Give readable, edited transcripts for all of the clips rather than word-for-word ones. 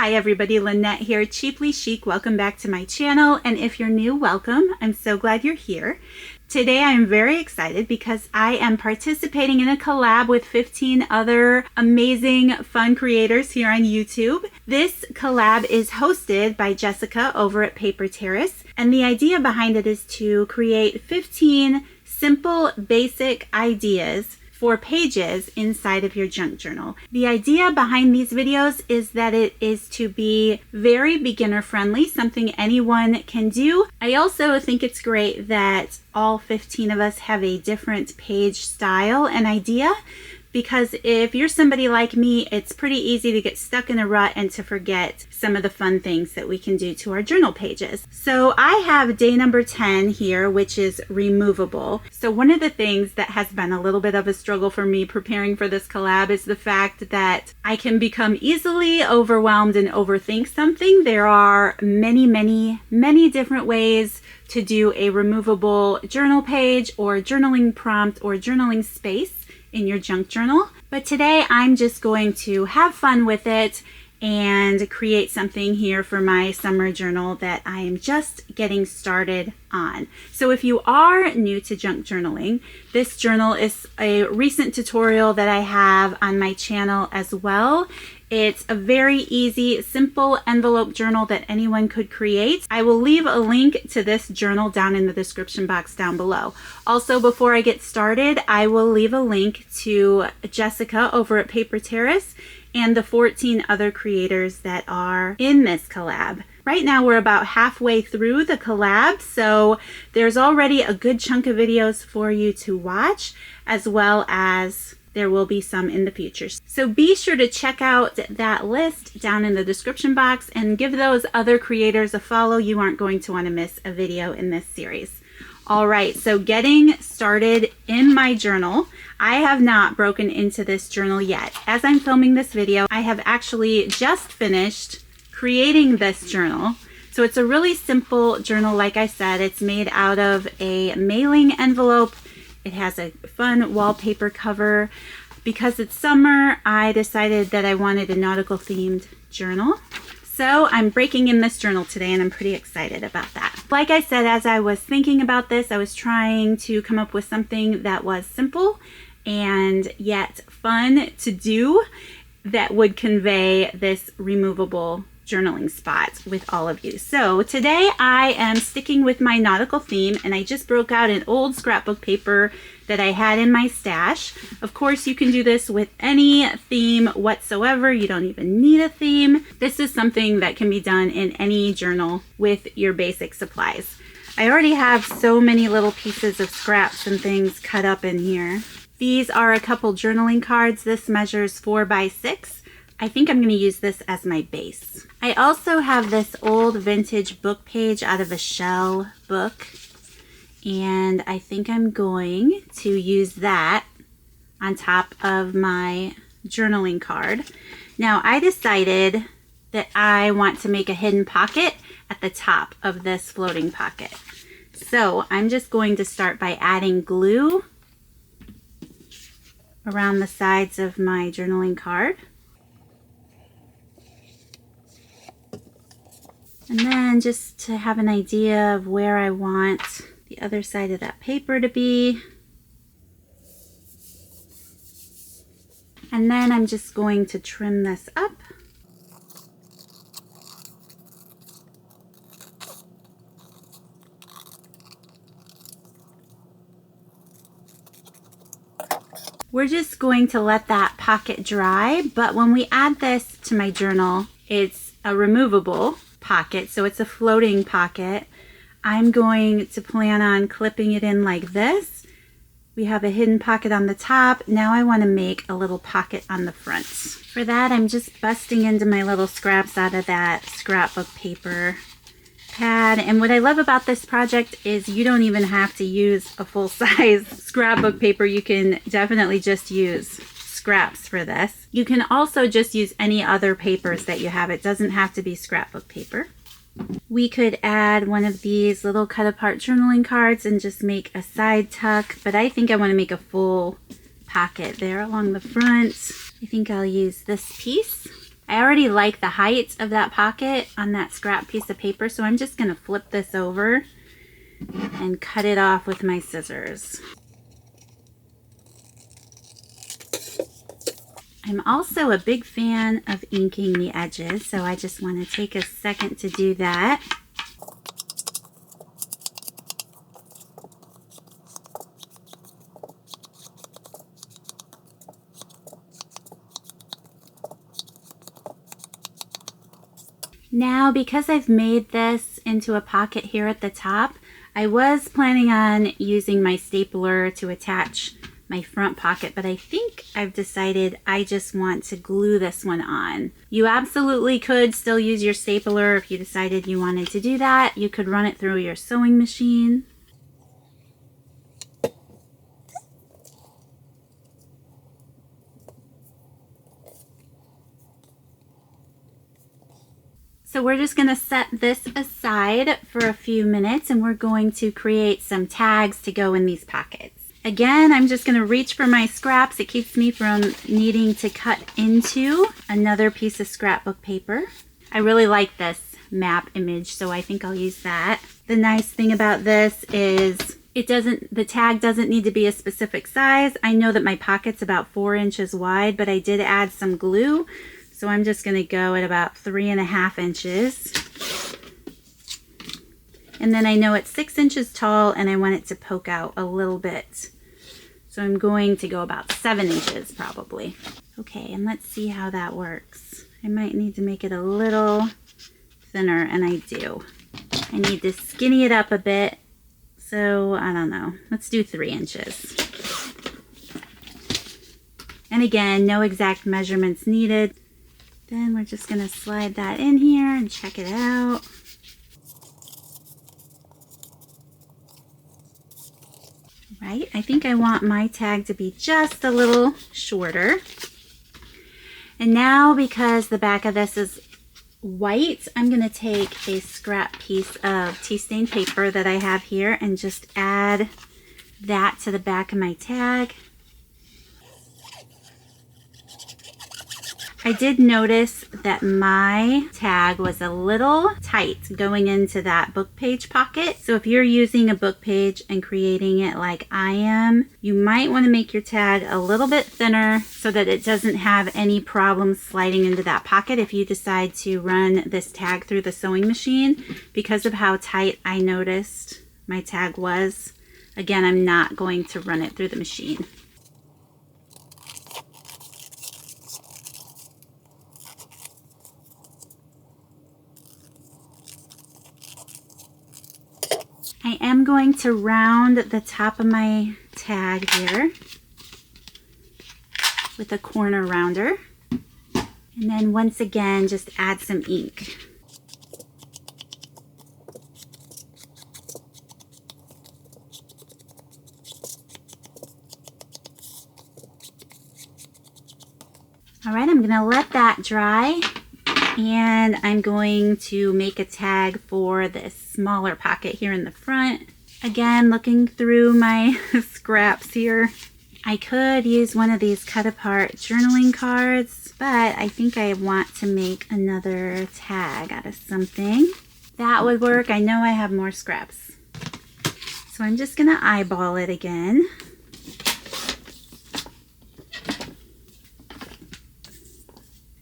Hi everybody, Lynette here, Cheaply Chic. Welcome back to my channel, and if you're new, welcome. I'm so glad you're here. Today I am very excited because I am participating in a collab with 15 other amazing fun creators here on YouTube. This collab is hosted by Jessica over at Paper Terrace, and the idea behind it is to create 15 simple, basic ideas for pages inside of your junk journal. The idea behind these videos is that it is to be very beginner friendly, something anyone can do. I also think it's great that all 15 of us have a different page style and idea, because if you're somebody like me, it's pretty easy to get stuck in a rut and to forget some of the fun things that we can do to our journal pages. So I have day number 10 here, which is removable. So one of the things that has been a little bit of a struggle for me preparing for this collab is the fact that I can become easily overwhelmed and overthink something. There are many different ways to do a removable journal page or journaling prompt or journaling space in your junk journal. But today I'm just going to have fun with it and create something here for my summer journal that I am just getting started on. So if you are new to junk journaling, this journal is a recent tutorial that I have on my channel as well. It's a very easy, simple envelope journal that anyone could create. I will leave a link to this journal down in the description box down below. Also, before I get started, I will leave a link to Jessica over at Paper Terrace and the 14 other creators that are in this collab. Right now we're about halfway through the collab, so there's already a good chunk of videos for you to watch, as well as there will be some in the future. So be sure to check out that list down in the description box and give those other creators a follow. You aren't going to want to miss a video in this series. All right, so getting started in my journal. I have not broken into this journal yet. As I'm filming this video, I have actually just finished creating this journal. So it's a really simple journal. Like I said, it's made out of a mailing envelope. It has a fun wallpaper cover. Because it's summer, I decided that I wanted a nautical themed journal. So I'm breaking in this journal today and I'm pretty excited about that. Like I said, as I was thinking about this, I was trying to come up with something that was simple and yet fun to do that would convey this removable journaling spot with all of you. So today I am sticking with my nautical theme, and I just broke out an old scrapbook paper that I had in my stash. Of course, you can do this with any theme whatsoever. You don't even need a theme. This is something that can be done in any journal with your basic supplies. I already have so many little pieces of scraps and things cut up in here. These are a couple journaling cards. This measures 4 by 6. I think I'm going to use this as my base. I also have this old vintage book page out of a shell book, and I think I'm going to use that on top of my journaling card. Now, I decided that I want to make a hidden pocket at the top of this floating pocket. So I'm just going to start by adding glue around the sides of my journaling card. And then just to have an idea of where I want the other side of that paper to be. And then I'm just going to trim this up. We're just going to let that pocket dry, but when we add this to my journal, it's a removable pocket, so it's a floating pocket. I'm going to plan on clipping it in like this. We have a hidden pocket on the top. Now I want to make a little pocket on the front. For that, I'm just busting into my little scraps out of that scrapbook paper pad. And what I love about this project is you don't even have to use a full-size scrapbook paper. You can definitely just use scraps for this. You can also just use any other papers that you have. It doesn't have to be scrapbook paper. We could add one of these little cut apart journaling cards and just make a side tuck, but I think I want to make a full pocket there along the front. I think I'll use this piece. I already like the height of that pocket on that scrap piece of paper, so I'm just going to flip this over and cut it off with my scissors. I'm also a big fan of inking the edges, so I just want to take a second to do that. Now, because I've made this into a pocket here at the top, I was planning on using my stapler to attach my front pocket, but I think I've decided I just want to glue this one on. You absolutely could still use your stapler if you decided you wanted to do that. You could run it through your sewing machine. So we're just going to set this aside for a few minutes, and we're going to create some tags to go in these pockets. Again, I'm just going to reach for my scraps. It keeps me from needing to cut into another piece of scrapbook paper. I really like this map image, so I think I'll use that. The nice thing about this is the tag doesn't need to be a specific size. I know that my pocket's about 4 inches wide, but I did add some glue. So I'm just going to go at about 3.5 inches. And then I know it's 6 inches tall and I want it to poke out a little bit. So I'm going to go about 7 inches probably. Okay, and let's see how that works. I might need to make it a little thinner, and I do. I need to skinny it up a bit. So I don't know, let's do 3 inches. And again, no exact measurements needed. Then we're just going to slide that in here and check it out. Right, I think I want my tag to be just a little shorter. And now, because the back of this is white, I'm going to take a scrap piece of tea stain paper that I have here and just add that to the back of my tag. I did notice that my tag was a little tight going into that book page pocket. So if you're using a book page and creating it like I am, you might want to make your tag a little bit thinner so that it doesn't have any problems sliding into that pocket if you decide to run this tag through the sewing machine. Because of how tight I noticed my tag was, again, I'm not going to run it through the machine. I am going to round the top of my tag here with a corner rounder. And then once again, just add some ink. All right, I'm going to let that dry. And I'm going to make a tag for this smaller pocket here in the front. Again, looking through my scraps here, I could use one of these cut apart journaling cards, but I think I want to make another tag out of something. That would work. I know I have more scraps. So I'm just going to eyeball it again.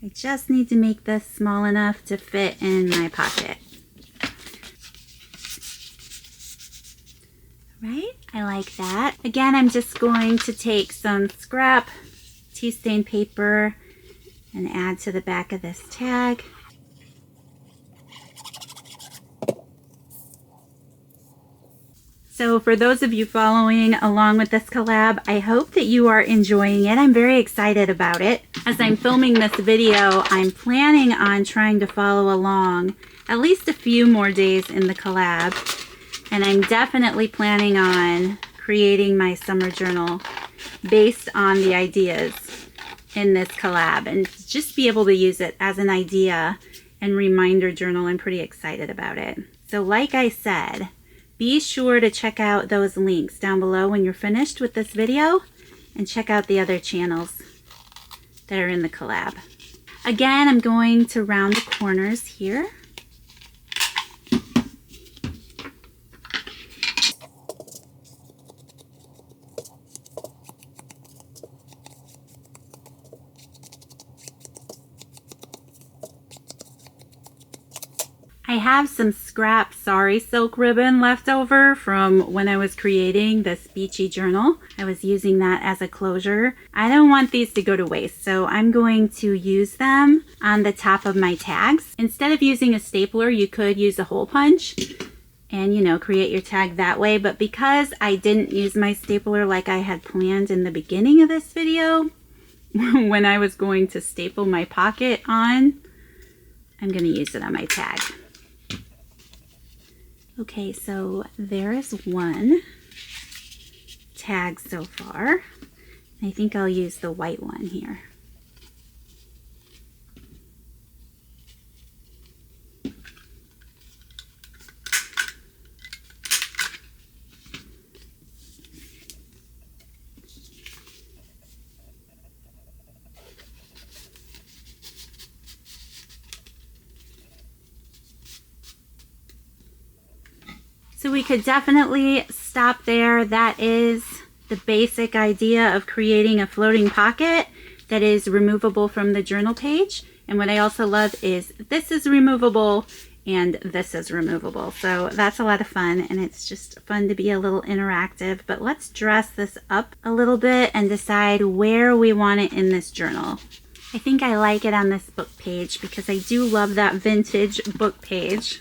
I just need to make this small enough to fit in my pocket. Right? I like that. Again, I'm just going to take some scrap tea stain paper and add to the back of this tag. So for those of you following along with this collab, I hope that you are enjoying it. I'm very excited about it. As I'm filming this video, I'm planning on trying to follow along at least a few more days in the collab. And I'm definitely planning on creating my summer journal based on the ideas in this collab and just be able to use it as an idea and reminder journal. I'm pretty excited about it. So like I said, be sure to check out those links down below when you're finished with this video and check out the other channels that are in the collab. Again, I'm going to round the corners here. I have some scrap sari silk ribbon left over from when I was creating this beachy journal. I was using that as a closure. I don't want these to go to waste, so I'm going to use them on the top of my tags. Instead of using a stapler, you could use a hole punch and, you know, create your tag that way. But because I didn't use my stapler like I had planned in the beginning of this video, when I was going to staple my pocket on, I'm going to use it on my tag. Okay, so there is one tag so far. I think I'll use the white one here. So we could definitely stop there. That is the basic idea of creating a floating pocket that is removable from the journal page. And what I also love is this is removable and this is removable. So that's a lot of fun, and it's just fun to be a little interactive. But let's dress this up a little bit and decide where we want it in this journal. I think I like it on this book page because I do love that vintage book page.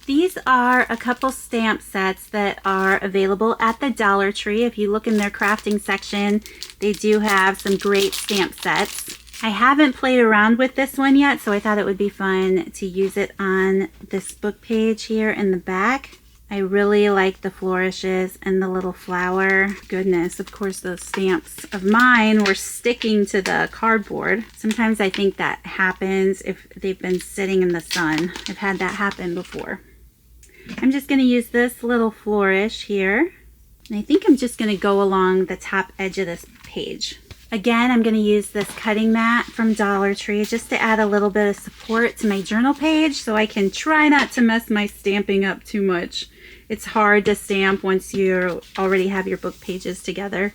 These are a couple stamp sets that are available at the Dollar Tree. If you look in their crafting section, they do have some great stamp sets. I haven't played around with this one yet, so I thought it would be fun to use it on this book page here in the back. I really like the flourishes and the little flower. Goodness, of course those stamps of mine were sticking to the cardboard. Sometimes I think that happens if they've been sitting in the sun. I've had that happen before. I'm just going to use this little flourish here. And I think I'm just going to go along the top edge of this page. Again, I'm going to use this cutting mat from Dollar Tree just to add a little bit of support to my journal page so I can try not to mess my stamping up too much. It's hard to stamp once you already have your book pages together.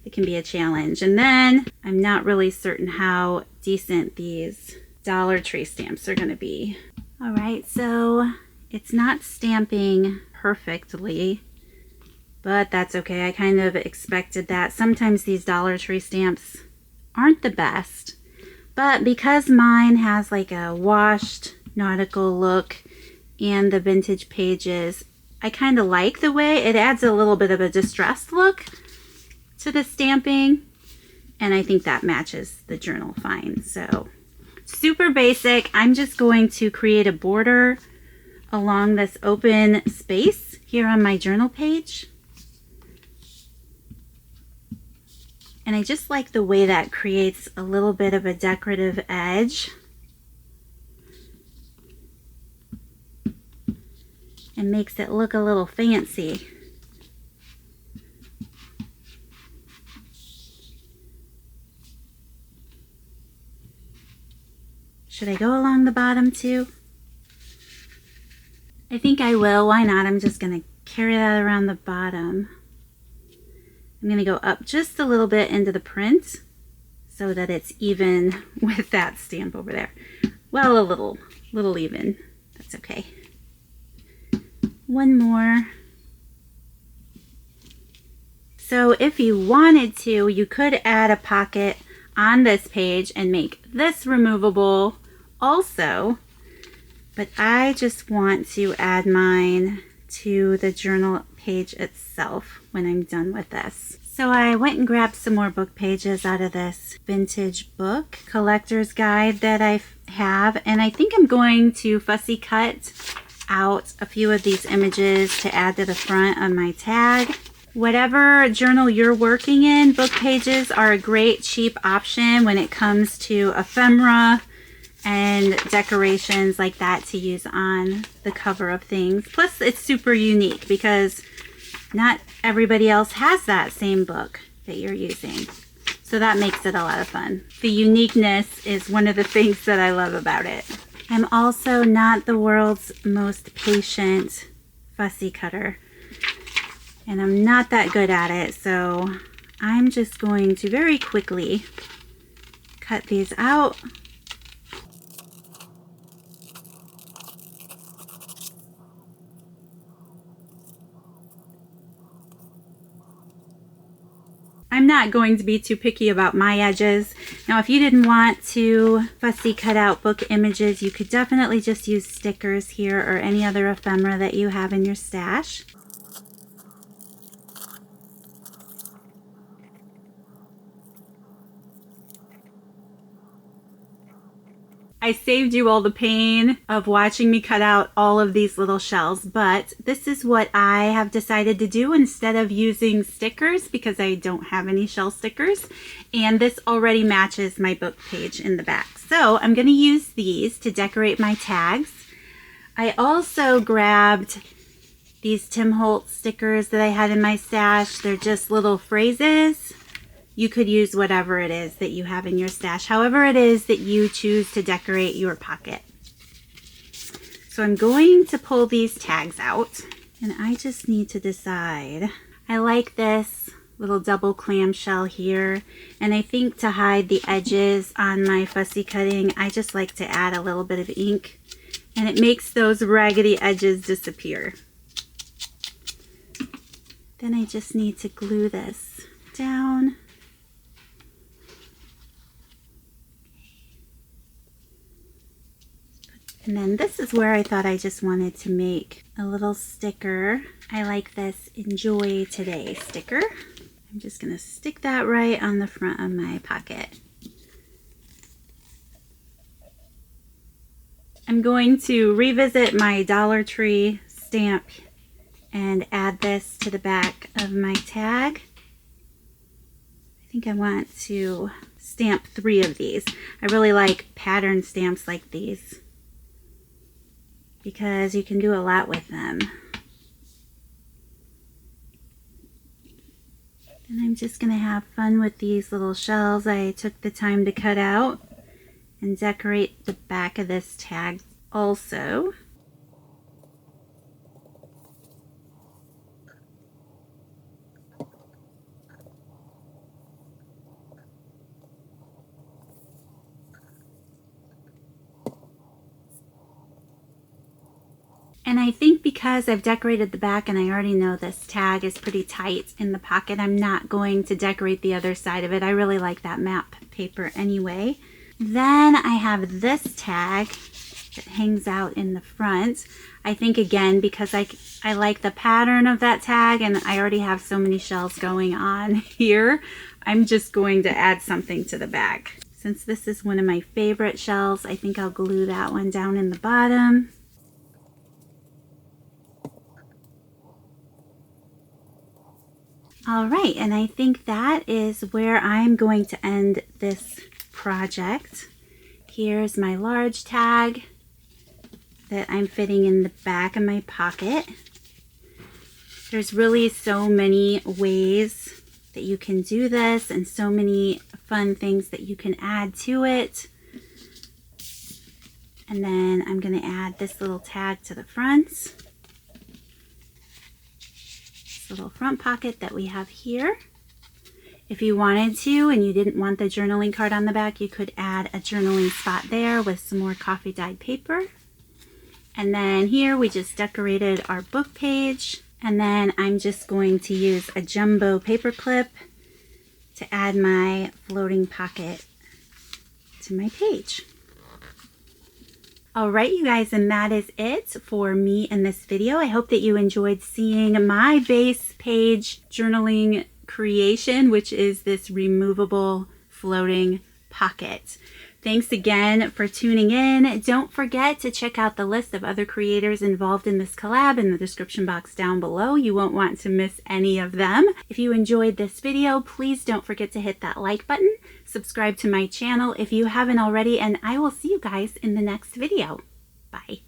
It can be a challenge. And then I'm not really certain how decent these Dollar Tree stamps are going to be. All right, so it's not stamping perfectly, but that's okay. I kind of expected that. Sometimes these Dollar Tree stamps aren't the best, but because mine has like a washed nautical look and the vintage pages, I kind of like the way it adds a little bit of a distressed look to the stamping, and I think that matches the journal fine. So super basic. I'm just going to create a border along this open space here on my journal page. And I just like the way that creates a little bit of a decorative edge. And makes it look a little fancy. Should I go along the bottom too? I think I will. Why not? I'm just going to carry that around the bottom. I'm going to go up just a little bit into the print so that it's even with that stamp over there. Well, a little even. That's okay. One more. So if you wanted to, you could add a pocket on this page and make this removable also. But I just want to add mine to the journal page itself when I'm done with this. So I went and grabbed some more book pages out of this vintage book collector's guide that I have. And I think I'm going to fussy cut out a few of these images to add to the front of my tag. Whatever journal you're working in, book pages are a great cheap option when it comes to ephemera and decorations like that to use on the cover of things. Plus, it's super unique because not everybody else has that same book that you're using. So that makes it a lot of fun. The uniqueness is one of the things that I love about it. I'm also not the world's most patient fussy cutter, and I'm not that good at it, so I'm just going to very quickly cut these out. I'm not going to be too picky about my edges. Now, if you didn't want to fussy cut out book images, you could definitely just use stickers here or any other ephemera that you have in your stash. I saved you all the pain of watching me cut out all of these little shells, but this is what I have decided to do instead of using stickers because I don't have any shell stickers, and this already matches my book page in the back. So I'm going to use these to decorate my tags. I also grabbed these Tim Holtz stickers that I had in my stash. They're just little phrases. You could use whatever it is that you have in your stash, however it is that you choose to decorate your pocket. So I'm going to pull these tags out, and I just need to decide. I like this little double clamshell here, and I think to hide the edges on my fussy cutting, I just like to add a little bit of ink, and it makes those raggedy edges disappear. Then I just need to glue this down. And then this is where I thought I just wanted to make a little sticker. I like this Enjoy Today sticker. I'm just going to stick that right on the front of my pocket. I'm going to revisit my Dollar Tree stamp and add this to the back of my tag. I think I want to stamp 3 of these. I really like pattern stamps like these, because you can do a lot with them. And I'm just going to have fun with these little shells I took the time to cut out and decorate the back of this tag also. And I think because I've decorated the back and I already know this tag is pretty tight in the pocket, I'm not going to decorate the other side of it. I really like that map paper anyway. Then I have this tag that hangs out in the front. I think again, because I like the pattern of that tag and I already have so many shells going on here, I'm just going to add something to the back. Since this is one of my favorite shells, I think I'll glue that one down in the bottom. All right, and I think that is where I'm going to end this project. Here's my large tag that I'm fitting in the back of my pocket. There's really so many ways that you can do this and so many fun things that you can add to it. And then I'm going to add this little tag to the front. Little front pocket that we have here. If you wanted to and you didn't want the journaling card on the back, you could add a journaling spot there with some more coffee dyed paper. And then here we just decorated our book page, and then I'm just going to use a jumbo paper clip to add my floating pocket to my page. All right, you guys, and that is it for me in this video. I hope that you enjoyed seeing my base page journaling creation, which is this removable floating pocket. Thanks again for tuning in. Don't forget to check out the list of other creators involved in this collab in the description box down below. You won't want to miss any of them. If you enjoyed this video, please don't forget to hit that like button. Subscribe to my channel if you haven't already, and I will see you guys in the next video. Bye.